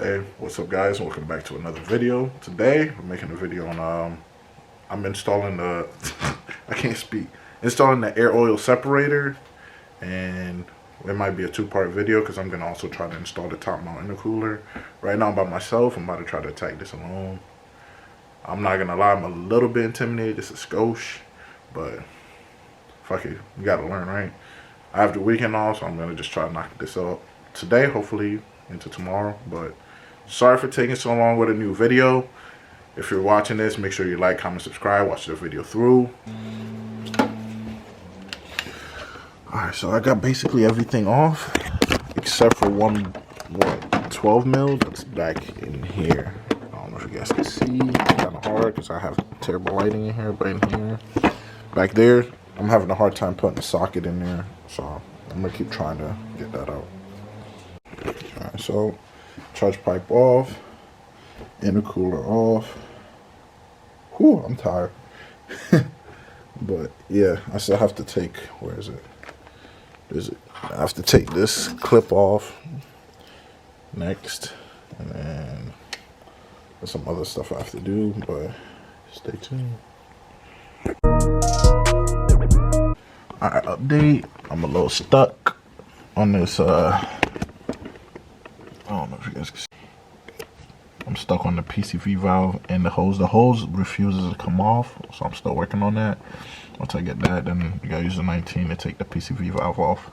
Hey, what's up guys? Welcome back to another video. Today I'm making a video on I'm installing the I can't speak. Installing the air oil separator, and it might be a two-part video because I'm gonna also try to install the top mount intercooler. Right now I'm by myself. I'm about to try to attack this alone. I'm not gonna lie, I'm a little bit intimidated. This is skosh, but fuck it, you gotta learn, right? I have the weekend off, so I'm gonna just try to knock this out today, hopefully into tomorrow. But sorry for taking so long with a new video. If you're watching this, make sure you like, comment, subscribe, watch the video through. Alright, so I got basically everything off except for one 12 mil that's back in here. I don't know if you guys can see. It's kind of hard because I have terrible lighting in here, but in here, back there, I'm having a hard time putting a socket in there, so I'm gonna keep trying to get that out. Alright, so charge pipe off, intercooler off. Whew, I'm tired. But yeah, I still have to take, where is it? I have to take this clip off next, and then there's some other stuff I have to do, but stay tuned. Alright, update. I'm a little stuck on this I don't know if you guys can see. I'm stuck on the PCV valve and the hose. The hose refuses to come off, so I'm still working on that. Once I get that, then you gotta use the 19 to take the PCV valve off.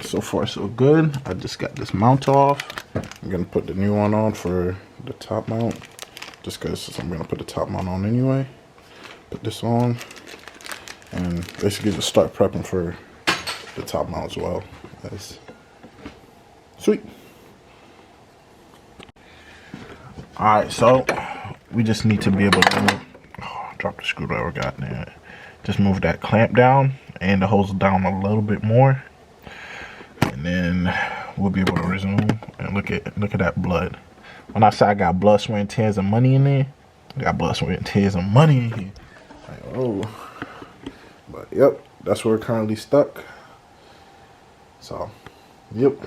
So far so good. I just got this mount off. I'm gonna put the new one on for the top mount, just because I'm gonna put the top mount on anyway. Put this on and basically just start prepping for the top mount as well. That's sweet. Alright, so we just need to be able to move, drop the screwdriver, got there. Just move that clamp down and the hose down a little bit more, and then we'll be able to resume. And look at that blood. When I say I got blood, sweat, and tears and money in there, I got blood, sweat, and tears and money in here. Like, oh, but yep, that's where we're currently stuck. So, yep.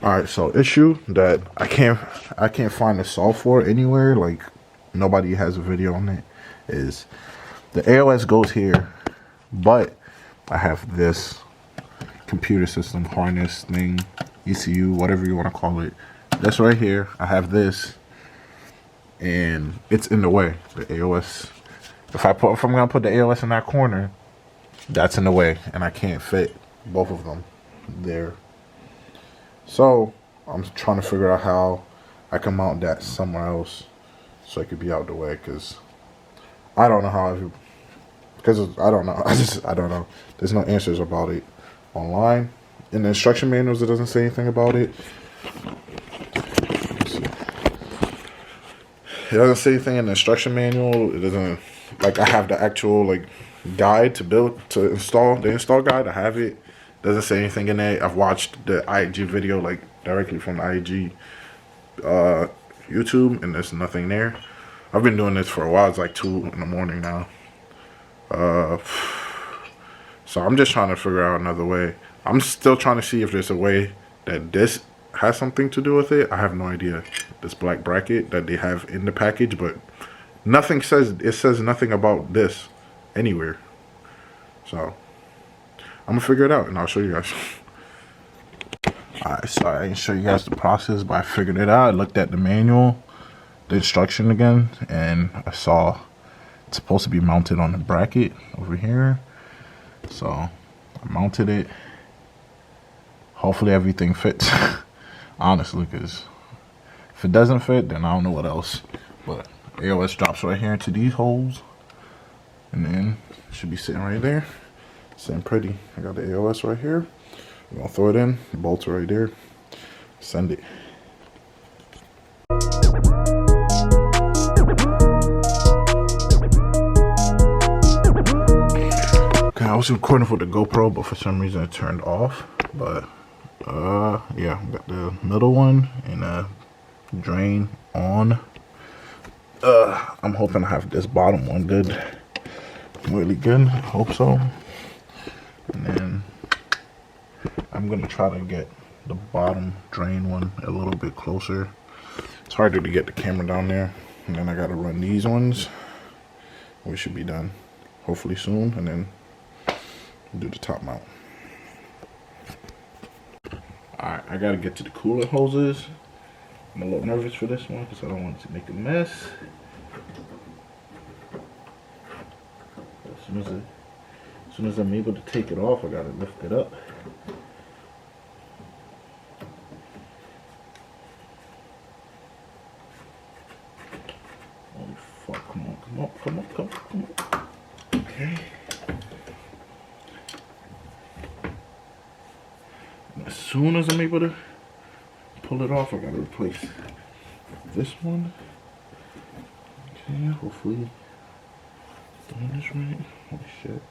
Alright, so issue that I can't find a solve for anywhere, like nobody has a video on it, is the AOS goes here, but I have this computer system harness thing, ECU, whatever you want to call it. That's right here. I have this, and it's in the way. The AOS. If I'm gonna put the AOS in that corner, that's in the way, and I can't fit both of them there. So I'm trying to figure out how I can mount that somewhere else so it could be out the way, because I don't know how. Because I don't know. I don't know. There's no answers about it online. In the instruction manuals, it doesn't say anything about it. It doesn't say anything in the instruction manual. It doesn't, like, I have the actual, like, guide to install, the install guide. I have it. It doesn't say anything in it. I've watched the IAG video, like, directly from the IAG YouTube, and there's nothing there. I've been doing this for a while. It's like 2 in the morning now. So I'm just trying to figure out another way. I'm still trying to see if there's a way that this has something to do with it. I have no idea. This black bracket that they have in the package, but nothing says, it says nothing about this anywhere. So I'm gonna figure it out and I'll show you guys. Alright, so I didn't show you guys the process, but I figured it out. I looked at the manual, the instruction again, and I saw it's supposed to be mounted on the bracket over here. So I mounted it. Hopefully everything fits. Honestly, because if it doesn't fit, then I don't know what else. But AOS drops right here into these holes, and then it should be sitting right there. Sitting pretty. I got the AOS right here. I'm gonna throw it in, bolts right there, send it. I was recording with the GoPro, but for some reason it turned off. But yeah, got the middle one and drain on. I'm hoping I have this bottom one good, really good. I hope so. And then I'm gonna try to get the bottom drain one a little bit closer. It's harder to get the camera down there. And then I gotta run these ones. We should be done hopefully soon, and then do the top mount. Alright, I gotta get to the cooler hoses. I'm a little nervous for this one because I don't want it to make a mess. As soon as I'm able to take it off, I gotta lift it up. Holy fuck, come on, come on, come on, come on, come on. Okay. And as soon as I'm able to pull it off, I gotta replace this one. Okay, hopefully doing this right. Holy shit.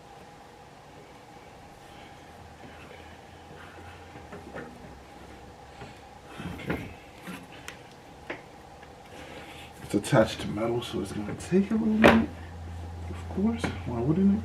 Okay. It's attached to metal, so it's gonna take a little bit. Of course, why wouldn't it?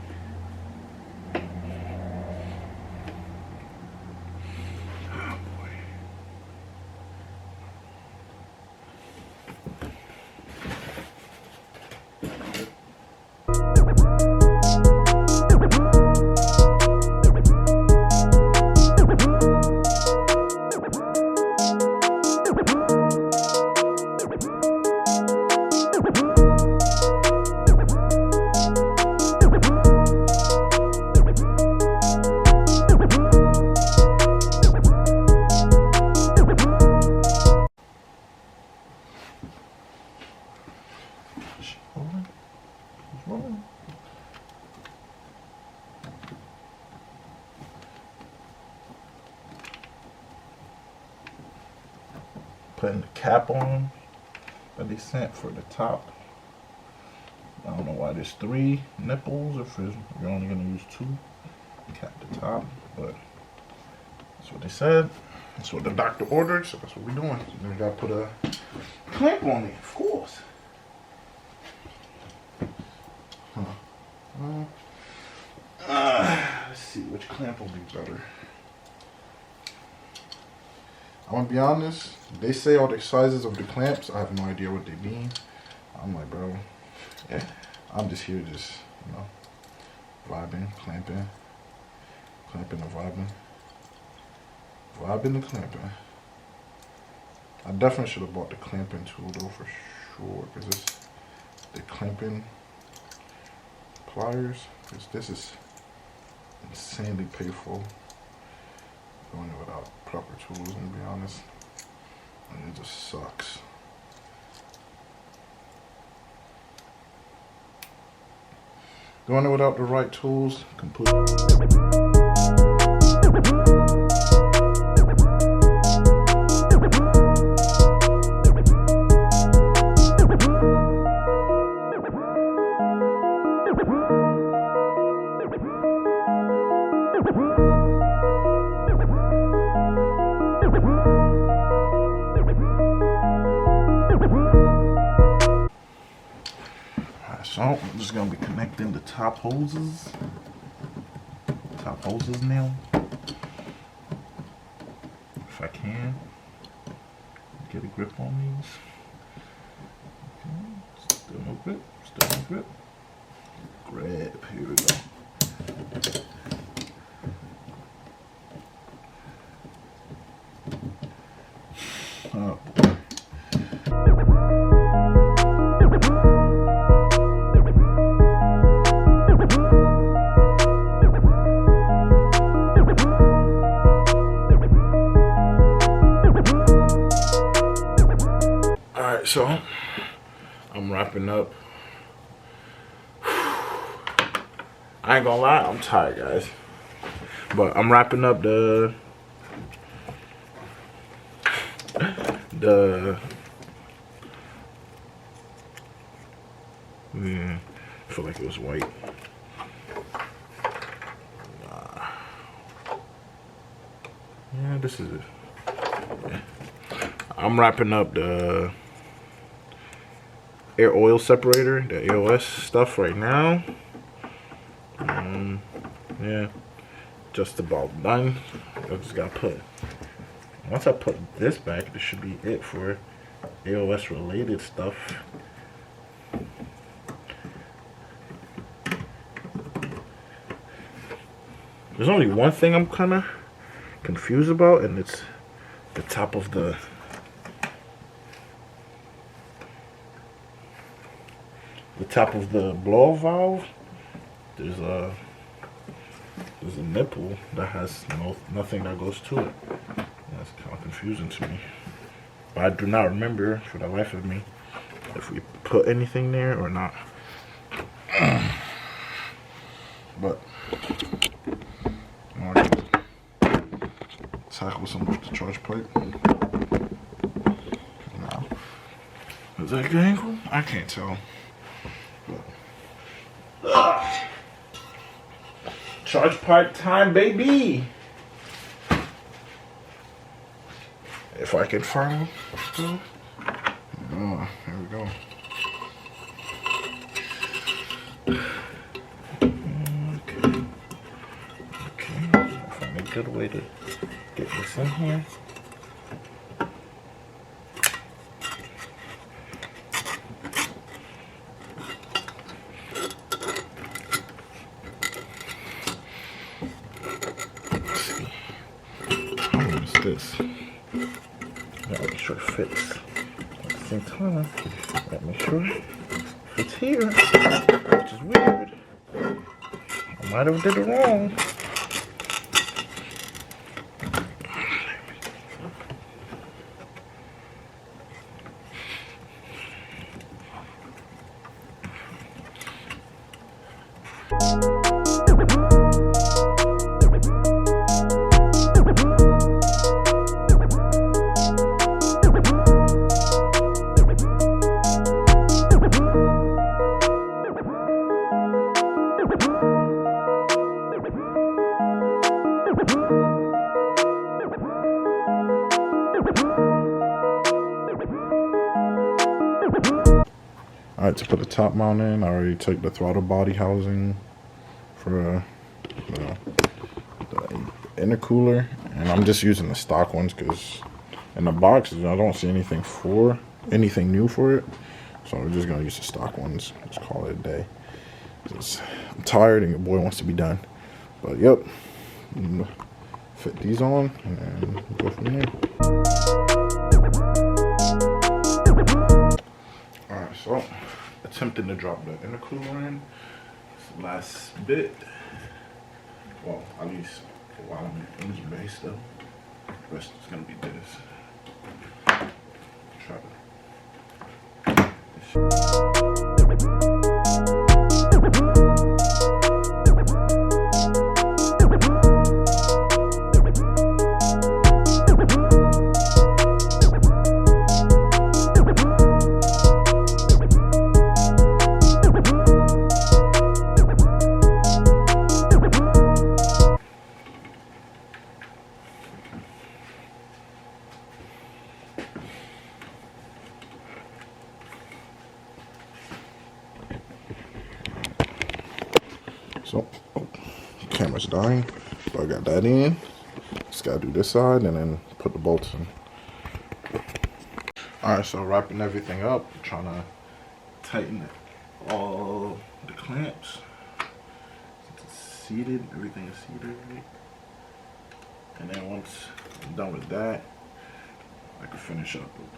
Putting the cap on that they sent for the top. I don't know why there's 3 nipples if you're only going to use 2. Cap the top, but that's what they said. That's what the doctor ordered, so that's what we're doing. So then we got to put a clamp on it, of course. Let's see which clamp will be better. I'm gonna be honest, they say all the sizes of the clamps, I have no idea what they mean. I'm like, bro, yeah, I'm just here just, you know, vibing, clamping and vibing. Vibing and clamping. I definitely should have bought the clamping tool though for sure, because it's the clamping pliers, because this is insanely painful. Going without proper tools, and to be honest, and it just sucks. Doing it without the right tools, completely. So I'm just gonna be connecting the top hoses now, if I can get a grip on these. Okay. Still no grip, still no grip. Grip, here we go. Oh boy. So I'm wrapping up. I ain't gonna lie, I'm tired, guys. But I'm wrapping up the I feel like it was white. Yeah, this is it. Yeah. I'm wrapping up the air oil separator, the AOS stuff right now. Yeah, just about done. I just gotta put, once I put this back, this should be it for AOS related stuff. There's only one thing I'm kind of confused about, and it's the top of the blow valve. There's a nipple that has nothing that goes to it. That's kind of confusing to me. But I do not remember for the life of me if we put anything there or not. But I'm gonna tackle some of the charge pipe. Now, is that a good angle? I can't tell. Charge pipe time, baby. If I can find one. Oh, here we go. Okay. Find a good way to get this in here. This. Gotta make sure it fits. At the same time, gotta make sure it fits here, which is weird. I might have did it wrong. Alright, to put the top mount in, I already took the throttle body housing for the intercooler, and I'm just using the stock ones because in the box I don't see anything new for it, so we're just gonna use the stock ones. Just call it a day. I'm tired and your boy wants to be done. But yep, fit these on and then go from there. Alright, so attempting to drop the intercooler in. It's the last bit. Well, at least while I'm in engine bay still. The rest is gonna be this. Try to. So, camera's dying, so I got that in. Just gotta do this side and then put the bolts in. Alright, so wrapping everything up, trying to tighten all the clamps. It's seated, everything is seated, right? And then once I'm done with that, I can finish up with